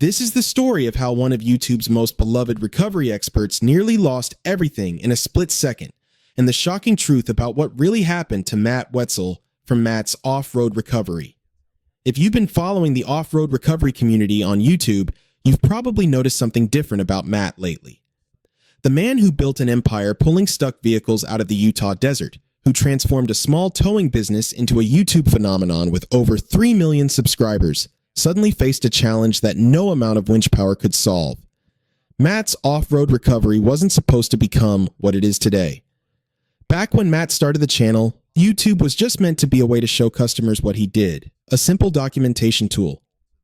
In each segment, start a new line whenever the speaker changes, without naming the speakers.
This is the story of how one of YouTube's most beloved recovery experts nearly lost everything in a split second, and the shocking truth about what really happened to Matt Wetzel from Matt's Off-Road Recovery. If you've been following the off-road recovery community on YouTube, you've probably noticed something different about Matt lately. The man who built an empire pulling stuck vehicles out of the Utah desert, who transformed a small towing business into a YouTube phenomenon with over 3 million subscribers, suddenly faced a challenge that no amount of winch power could solve. Matt's off-road recovery wasn't supposed to become what it is today. Back when Matt started the channel, YouTube was just meant to be a way to show customers what he did, a simple documentation tool.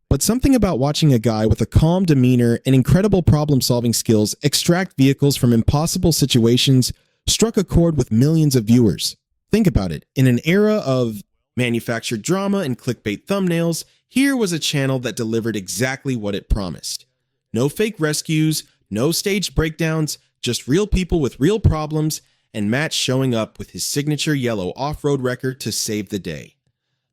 But something about watching a guy with a calm demeanor and incredible problem-solving skills extract vehicles from impossible situations struck a chord with millions of viewers. Think about it. In an era of manufactured drama and clickbait thumbnails, here was a channel that delivered exactly what it promised. No fake rescues, no staged breakdowns, just real people with real problems, and Matt showing up with his signature yellow off-road record to save the day.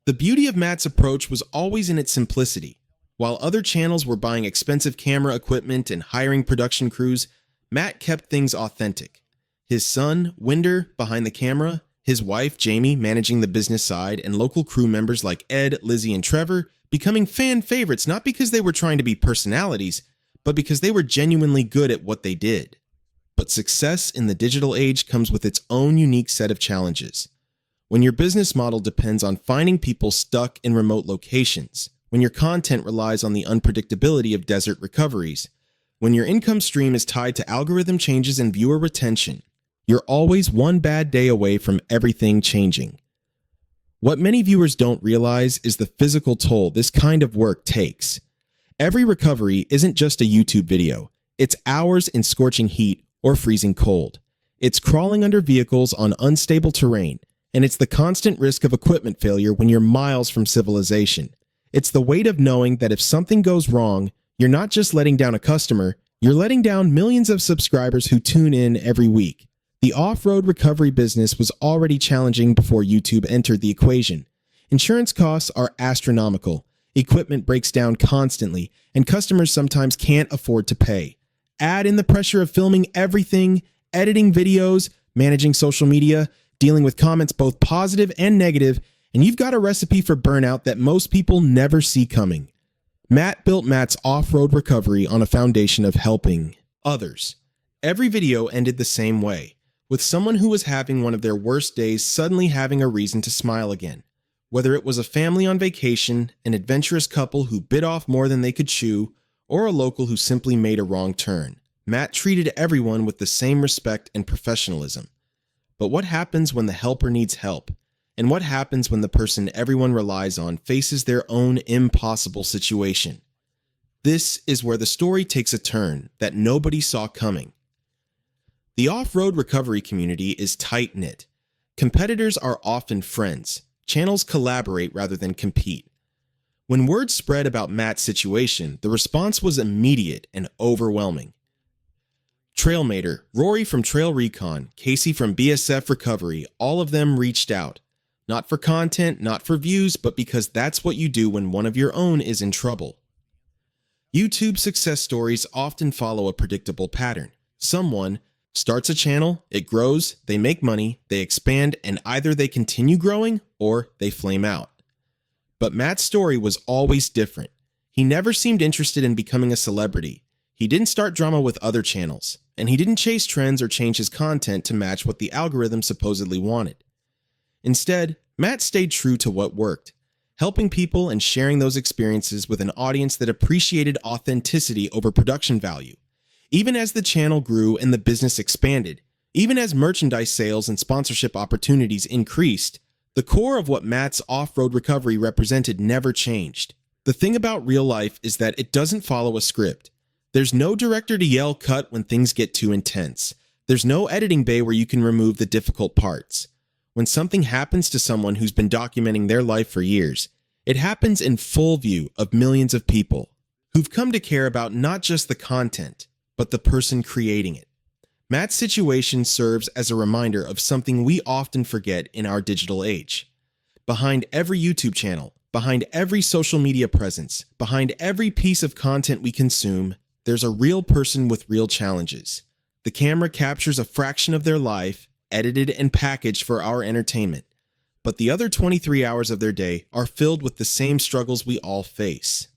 The beauty of Matt's approach was always in its simplicity. While other channels were buying expensive camera equipment and hiring production crews, Matt kept things authentic. His son, Winder, behind the camera, his wife, Jamie, managing the business side, and local crew members like Ed, Lizzie, and Trevor becoming fan favorites not because they were trying to be personalities, but because they were genuinely good at what they did. But success in the digital age comes with its own unique set of challenges. When your business model depends on finding people stuck in remote locations, when your content relies on the unpredictability of desert recoveries, when your income stream is tied to algorithm changes and viewer retention, you're always one bad day away from everything changing. What many viewers don't realize is the physical toll this kind of work takes. Every recovery isn't just a YouTube video. It's hours in scorching heat or freezing cold. It's crawling under vehicles on unstable terrain, and it's the constant risk of equipment failure when you're miles from civilization. It's the weight of knowing that if something goes wrong, you're not just letting down a customer, you're letting down millions of subscribers who tune in every week. The off-road recovery business was already challenging before YouTube entered the equation. Insurance costs are astronomical, equipment breaks down constantly, and customers sometimes can't afford to pay. Add in the pressure of filming everything, editing videos, managing social media, dealing with comments both positive and negative, and you've got a recipe for burnout that most people never see coming. Matt built Matt's off-road recovery on a foundation of helping others. Every video ended the same way, with someone who was having one of their worst days suddenly having a reason to smile again. Whether it was a family on vacation, an adventurous couple who bit off more than they could chew, or a local who simply made a wrong turn, Matt treated everyone with the same respect and professionalism. But what happens when the helper needs help? And what happens when the person everyone relies on faces their own impossible situation? This is where the story takes a turn that nobody saw coming. The off-road recovery community is tight-knit. Competitors are often friends. Channels collaborate rather than compete. When word spread about Matt's situation, the response was immediate and overwhelming. Trailmater, Rory from Trail Recon, Casey from BSF Recovery, all of them reached out. Not for content, not for views, but because that's what you do when one of your own is in trouble. YouTube success stories often follow a predictable pattern. Someone starts a channel, it grows, they make money, they expand, and either they continue growing or they flame out. But Matt's story was always different. He never seemed interested in becoming a celebrity. He didn't start drama with other channels, and he didn't chase trends or change his content to match what the algorithm supposedly wanted. Instead, Matt stayed true to what worked, helping people and sharing those experiences with an audience that appreciated authenticity over production value. Even as the channel grew and the business expanded, even as merchandise sales and sponsorship opportunities increased, the core of what Matt's off-road recovery represented never changed. The thing about real life is that it doesn't follow a script. There's no director to yell cut when things get too intense. There's no editing bay where you can remove the difficult parts. When something happens to someone who's been documenting their life for years, it happens in full view of millions of people who've come to care about not just the content, but the person creating it. Matt's situation serves as a reminder of something we often forget in our digital age. Behind every YouTube channel, Behind every social media presence, behind every piece of content we consume, there's a real person with real challenges. The camera captures a fraction of their life, edited and packaged for our entertainment. But the other 23 hours of their day are filled with the same struggles we all face.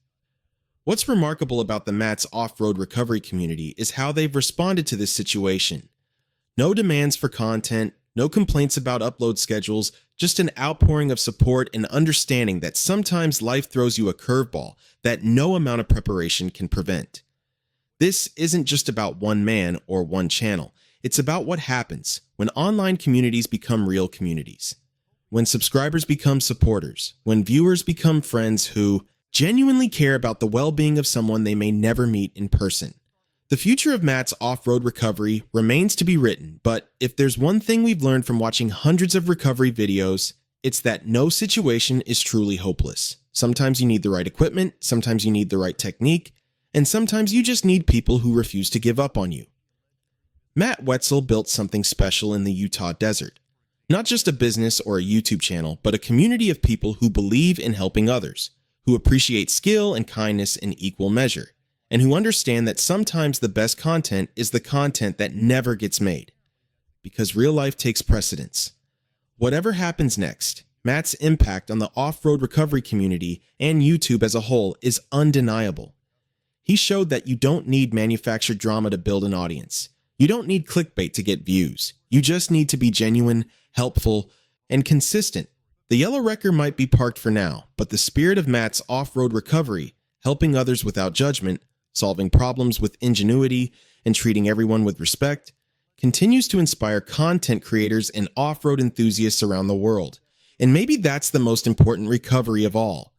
What's remarkable about the Matt's off-road recovery community is how they've responded to this situation. No demands for content, no complaints about upload schedules, just an outpouring of support and understanding that sometimes life throws you a curveball that no amount of preparation can prevent. This isn't just about one man or one channel. It's about what happens when online communities become real communities. When subscribers become supporters, when viewers become friends who genuinely care about the well-being of someone they may never meet in person. The future of Matt's off-road recovery remains to be written, but if there's one thing we've learned from watching hundreds of recovery videos, it's that no situation is truly hopeless. Sometimes you need the right equipment, sometimes you need the right technique, and sometimes you just need people who refuse to give up on you. Matt Wetzel built something special in the Utah desert. Not just a business or a YouTube channel, but a community of people who believe in helping others, who appreciate skill and kindness in equal measure, and who understand that sometimes the best content is the content that never gets made. Because real life takes precedence. Whatever happens next, Matt's impact on the off-road recovery community and YouTube as a whole is undeniable. He showed that you don't need manufactured drama to build an audience. You don't need clickbait to get views. You just need to be genuine, helpful, and consistent. The yellow wrecker might be parked for now, but the spirit of Matt's off-road recovery, helping others without judgment, solving problems with ingenuity, and treating everyone with respect, continues to inspire content creators and off-road enthusiasts around the world. And maybe that's the most important recovery of all.